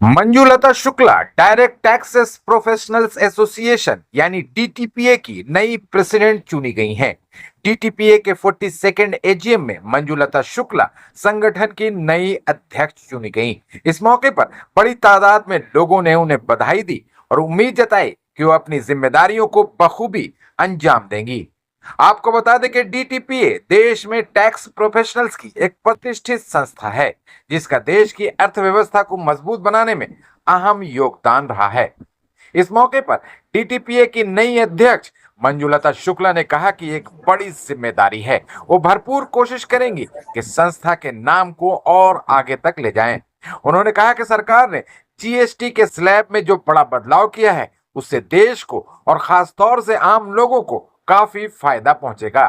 Manjulata Shukla direct taxes professionals association यानी डीटीपीए की नई प्रेसिडेंट चुनी गई हैं। डीटीपीए के 42nd एजीएम में मंजुलता शुक्ला संगठन की नई अध्यक्ष चुनी गई। इस मौके पर बड़ी तादाद में लोगों ने उन्हें बधाई दी और उम्मीद जताई कि वो अपनी जिम्मेदारियों को बखूबी अंजाम देंगी। आपको बता दें कि डीटीपीए देश में टैक्स प्रोफेशनल्स की एक प्रतिष्ठित संस्था है, जिसका देश की अर्थव्यवस्था को मजबूत बनाने में अहम योगदान रहा है। इस मौके पर डीटीपीए की नई अध्यक्ष मंजुलता शुक्ला ने कहा कि एक बड़ी जिम्मेदारी है। वो भरपूर कोशिश करेंगी कि संस्था के नाम को और आगे तक ले जाएं। उन्होंने कहा कि सरकार ने जीएसटी के स्लैब में जो बड़ा बदलाव किया है, उससे देश को और खास तौर से आम लोगों को काफी फायदा पहुंचेगा।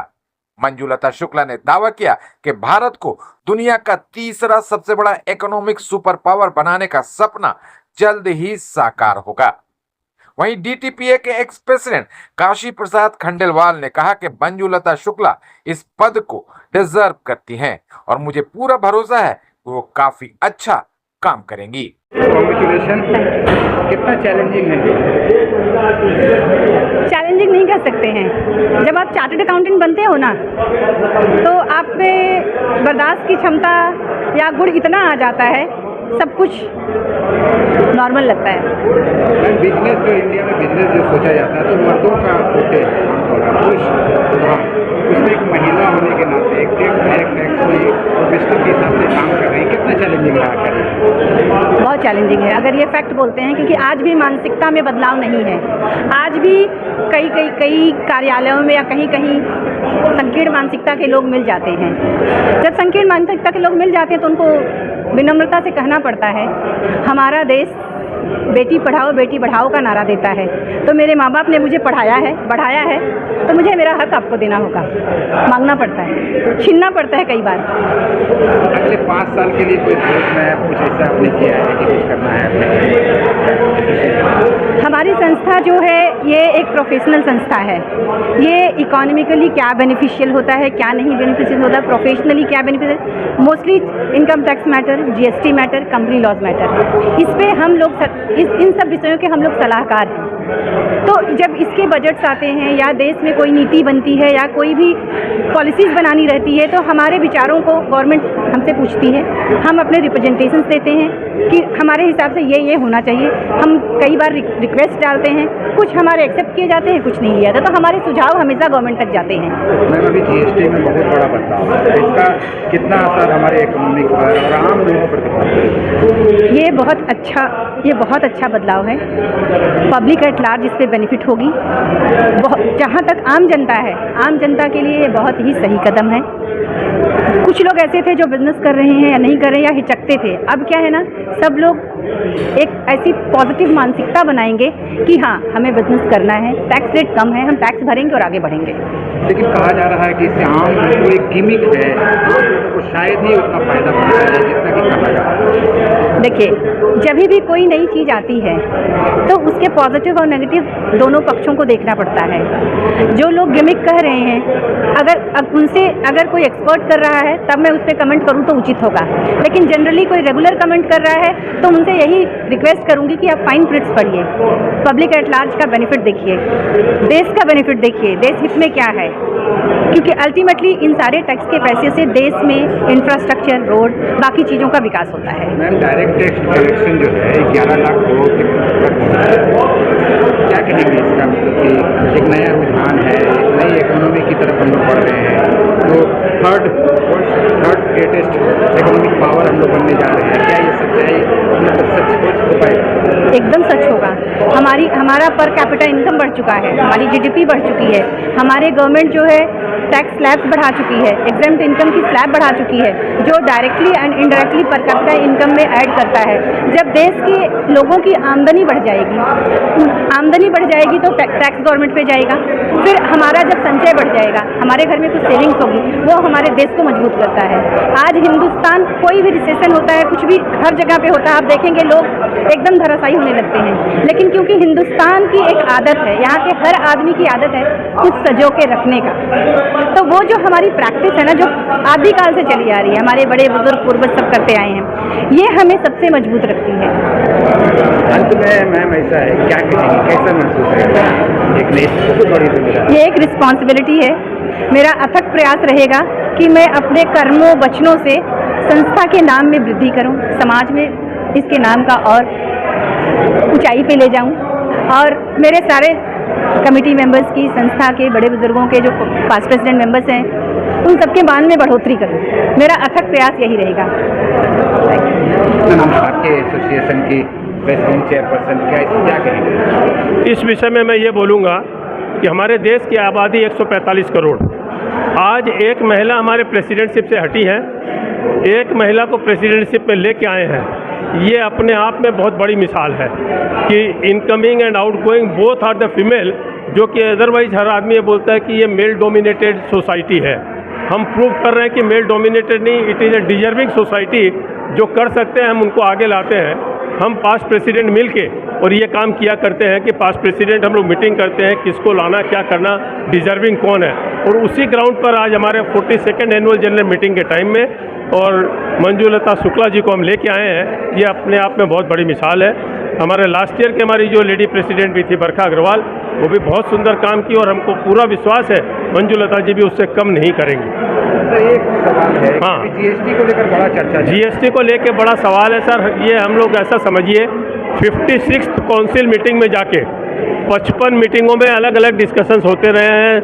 मंजुलता शुक्ला ने दावा किया कि भारत को दुनिया का तीसरा सबसे बड़ा इकोनॉमिक सुपर पावर बनाने का सपना जल्द ही साकार होगा। वहीं डीटीपीए के एक्स प्रेसिडेंट काशी प्रसाद खंडेलवाल ने कहा कि मंजुलता शुक्ला इस पद को डिजर्व करती हैं और मुझे पूरा भरोसा है कि वो काफी अच्छा काम करेंगी। कॉन्ग्रेचुलेशन। कितना चैलेंजिंग है? चैलेंजिंग नहीं कर सकते हैं। जब आप चार्टर्ड अकाउंटेंट बनते हो ना, तो आप में बर्दाश्त की क्षमता या गुण इतना आ जाता है, सब कुछ नॉर्मल लगता है। बिजनेस जो इंडिया में बिजनेस जो सोचा जाता है तो मर्दों का होते उसमें एक महिला होने के नाते एक डायरेक्ट टैक्स में प्रोफेशनल के हिसाब से काम कर रही है, कितना चैलेंजिंग रहा करें? बहुत चैलेंजिंग है, अगर ये फैक्ट बोलते हैं, क्योंकि आज भी मानसिकता में बदलाव नहीं है। आज भी कई कार्यालयों में या कहीं संकीर्ण मानसिकता के लोग मिल जाते हैं। जब संकीर्ण मानसिकता के लोग मिल जाते हैं तो उनको विनम्रता से कहना पड़ता है, हमारा देश बेटी पढ़ाओ बेटी बढ़ाओ का नारा देता है। तो मेरे माँ बाप ने मुझे पढ़ाया है, बढ़ाया है, तो मुझे मेरा हक आपको देना होगा। मांगना पड़ता है, छीनना पड़ता है कई बार। अगले 5 साल के लिए कोई सोच में कुछ ऐसा आपने किया है कि कुछ करना है? हमारी संस्था जो है ये एक प्रोफेशनल संस्था है। ये इकोनॉमिकली क्या बेनिफिशियल होता है, क्या नहीं बेनिफिशियल होता है, प्रोफेशनली क्या beneficial, mostly income tax matter, GST matter, company laws matter, इस पे हम लोग इन सब विषयों के हम लोग सलाहकार हैं। तो जब इसके बजट्स आते हैं या देश में कोई नीति बनती है या कोई भी पॉलिसीज़ बनानी रहती है, तो हमारे विचारों को गवर्नमेंट हमसे पूछती है। हम अपने रिप्रेजेंटेशंस देते हैं कि हमारे हिसाब से ये होना चाहिए। हम कई बार रिक्वेस्ट डालते हैं, कुछ हमारे एक्सेप्ट किए जाते हैं, कुछ नहीं किया जाता। तो हमारे सुझाव हमेशा गवर्नमेंट तक जाते हैं। मैम, अभी जीएसटी में बहुत बड़ा बदलाव है, इसका कितना असर हमारे इकोनॉमिक पर और आम लोगों पर दिखता है? ये बहुत अच्छा बदलाव है। पब्लिक एट लार्ज इस पर बेनिफिट होगी। जहाँ तक आम जनता है, आम जनता के लिए ये बहुत ही सही कदम है। कुछ लोग ऐसे थे जो बिजनेस कर रहे हैं या नहीं कर रहे हैं या हिचकते थे। अब क्या है ना, सब लोग एक ऐसी पॉजिटिव मानसिकता बनाएंगे कि हाँ, हमें बिजनेस करना है, टैक्स रेट कम है, हम टैक्स भरेंगे और आगे बढ़ेंगे। लेकिन कहा जा रहा है कि इससे आम लोगों को एक गिमिक है, आम लोगों को शायद ही उतना फायदा पहुंचा है जितना कि कहा जा रहा है। देखिए, जब भी कोई नई चीज़ आती है तो उसके पॉजिटिव और नेगेटिव दोनों पक्षों को देखना पड़ता है। जो लोग गिमिक कह रहे हैं, अगर कोई एक्सपर्ट कर रहा है तब मैं उस पर कमेंट करूं तो उचित होगा। लेकिन जनरली कोई रेगुलर कमेंट कर रहा है तो उनसे यही रिक्वेस्ट करूंगी कि आप फाइन प्रिंट्स पढ़िए, पब्लिक एट लार्ज का बेनिफिट देखिए, देश का बेनिफिट देखिए, देश हित में क्या है। क्योंकि अल्टीमेटली इन सारे टैक्स के पैसे से देश में इंफ्रास्ट्रक्चर, रोड, बाकी चीज़ों का विकास होता है। मैम, डायरेक्ट टैक्स कलेक्शन जो है 11 लाख करोड़ क्या कहेंगे इसका? मतलब कि एक नया रुझान है, एक नई इकोनॉमी की तरफ हम लोग बढ़ रहे हैं, तो थर्ड ग्रेटेस्ट इकोनॉमिक पावर हम लोग बनने जा रहे हैं। क्या ये सच्चाई मतलब सच हो पाएगा? एकदम सच होगा। हमारा पर कैपिटा इनकम बढ़ चुका है, हमारी जीडीपी बढ़ चुकी है, हमारे गवर्नमेंट जो है टैक्स स्लैब्स बढ़ा चुकी है, एग्जेम्प्ट इनकम की स्लैब बढ़ा चुकी है, जो directly and indirectly per capita income में ऐड करता है। जब देश के लोगों की आमदनी बढ़ जाएगी तो टैक्स गवर्नमेंट पे जाएगा। फिर हमारा जब संचय बढ़ जाएगा, हमारे घर में कुछ सेविंग्स होगी, वो हमारे देश को मजबूत करता है। आज हिंदुस्तान, कोई भी रिसेशन होता है, कुछ भी हर जगह पे होता है, आप देखेंगे लोग एकदम धराशायी होने लगते हैं। लेकिन क्योंकि हिंदुस्तान की एक आदत है, यहाँ के हर आदमी की आदत है कुछ सजो के रखने का, तो वो जो हमारी प्रैक्टिस है ना, जो आदिकाल से चली आ रही है, हमारे बड़े बुजुर्ग पूर्वज सब करते आए हैं, ये हमें सबसे मजबूत रखती है। में मैम ऐसा है, क्या कहेंगे, कैसा महसूस है? एक नई बहुत बड़ी जिम्मेदारी। ये एक रिस्पॉन्सिबिलिटी है। मेरा अथक प्रयास रहेगा कि मैं अपने कर्मों वचनों से संस्था के नाम में वृद्धि करूं, समाज में इसके नाम का और ऊंचाई पे ले जाऊं और मेरे सारे कमेटी मेंबर्स की, संस्था के बड़े बुजुर्गों के जो पास्ट प्रेसिडेंट मेंबर्स हैं, उन सबके मान में बढ़ोतरी करूं। मेरा अथक प्रयास यही रहेगा। हम भारतीय एसोसिएशन की प्रेसिडेंट चेयरपर्सन, क्या कहेंगे? इस विषय में मैं ये बोलूँगा कि हमारे देश की आबादी 145 करोड़, आज एक महिला हमारे प्रेसिडेंटशिप से हटी है, एक महिला को प्रेसिडेंटशिप में लेके आए हैं। ये अपने आप में बहुत बड़ी मिसाल है कि incoming and outgoing both are the female, जो कि अदरवाइज हर आदमी ये बोलता है कि ये मेल डोमिनेटेड सोसाइटी है। हम प्रूव कर रहे हैं कि मेल डोमिनेटेड नहीं, it is a deserving society. जो कर सकते हैं हम उनको आगे लाते हैं। हम पास्ट प्रेसिडेंट मिल के और ये काम किया करते हैं कि पास्ट प्रेसिडेंट हम लोग मीटिंग करते हैं, किसको लाना, क्या करना, डिजर्विंग कौन है, और उसी ग्राउंड पर आज हमारे 42nd एनुअल जनरल मीटिंग के टाइम में और मंजुलता शुक्ला जी को हम लेके आए हैं। ये अपने आप में बहुत बड़ी मिसाल है। हमारे लास्ट ईयर के हमारी जो लेडी प्रेसिडेंट भी थी बरखा अग्रवाल, वो भी बहुत सुंदर काम की और हमको पूरा विश्वास है मंजुलता जी भी उससे कम नहीं करेंगी। सर एक सवाल है, हाँ। जीएसटी को लेकर बड़ा चर्चा है। जीएसटी को लेके बड़ा सवाल है सर। ये हम लोग ऐसा समझिए 56th काउंसिल मीटिंग में जाके 55 मीटिंगों में अलग अलग डिस्कशंस होते रहे हैं,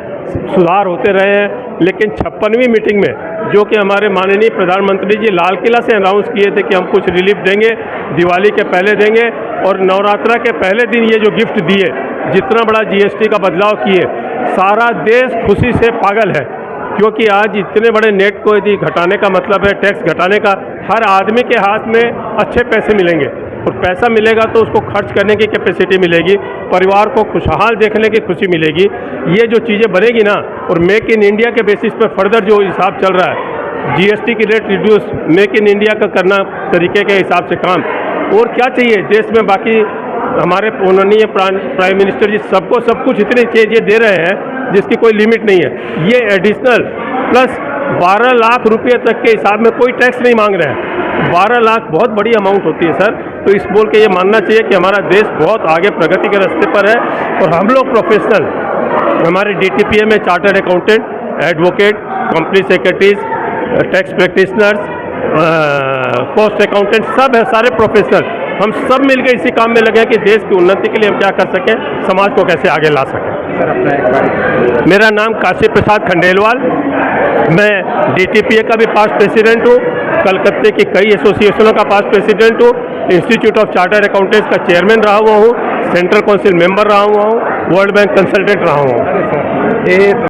सुधार होते रहे हैं, लेकिन 56वीं मीटिंग में जो कि हमारे माननीय प्रधानमंत्री जी लाल किला से अनाउंस किए थे कि हम कुछ रिलीफ देंगे, दिवाली के पहले देंगे और नवरात्रा के पहले दिन ये जो गिफ्ट दिए, जितना बड़ा जीएसटी का बदलाव किए, सारा देश खुशी से पागल है। क्योंकि आज इतने बड़े नेट को यदि घटाने का मतलब है टैक्स घटाने का, हर आदमी के हाथ में अच्छे पैसे मिलेंगे और पैसा मिलेगा तो उसको खर्च करने की कैपेसिटी मिलेगी, परिवार को खुशहाल देखने की खुशी मिलेगी। ये जो चीज़ें बनेगी ना, और मेक इन इंडिया के बेसिस पर फर्दर जो हिसाब चल रहा है, जीएसटी की rate reduce, make in India का करना तरीके के हिसाब से काम, और क्या चाहिए देश में। बाकी हमारे माननीय प्राइम मिनिस्टर जी सबको सब कुछ इतनी चीज़ें दे रहे हैं जिसकी कोई लिमिट नहीं है। ये एडिशनल प्लस 12 लाख रुपये तक के हिसाब में कोई टैक्स नहीं मांग रहे हैं। 12 लाख बहुत बड़ी अमाउंट होती है सर। तो इस बोल के ये मानना चाहिए कि हमारा देश बहुत आगे प्रगति के रास्ते पर है और हम लोग प्रोफेशनल, हमारे डीटीपीए में chartered accountant, advocate, company secretaries, tax practitioners, post accountant सब है, सारे प्रोफेशनल। हम सब मिलकर इसी काम में लगे हैं कि देश की उन्नति के लिए हम क्या कर सकें, समाज को कैसे आगे ला सकें। सर अपना एक बार। मेरा नाम काशी प्रसाद खंडेलवाल, मैं डीटीपीए का भी पास्ट प्रेसिडेंट हूँ, कलकत्ते की कई एसोसिएशनों का पास्ट प्रेसिडेंट हूँ, इंस्टीट्यूट ऑफ चार्टर्ड अकाउंटेंट्स का चेयरमैन रहा हुआ हूँ, सेंट्रल काउंसिल मेंबर रहा हुआ हूँ, वर्ल्ड बैंक कंसल्टेंट रहा हुआ हूँ। अरे सर ये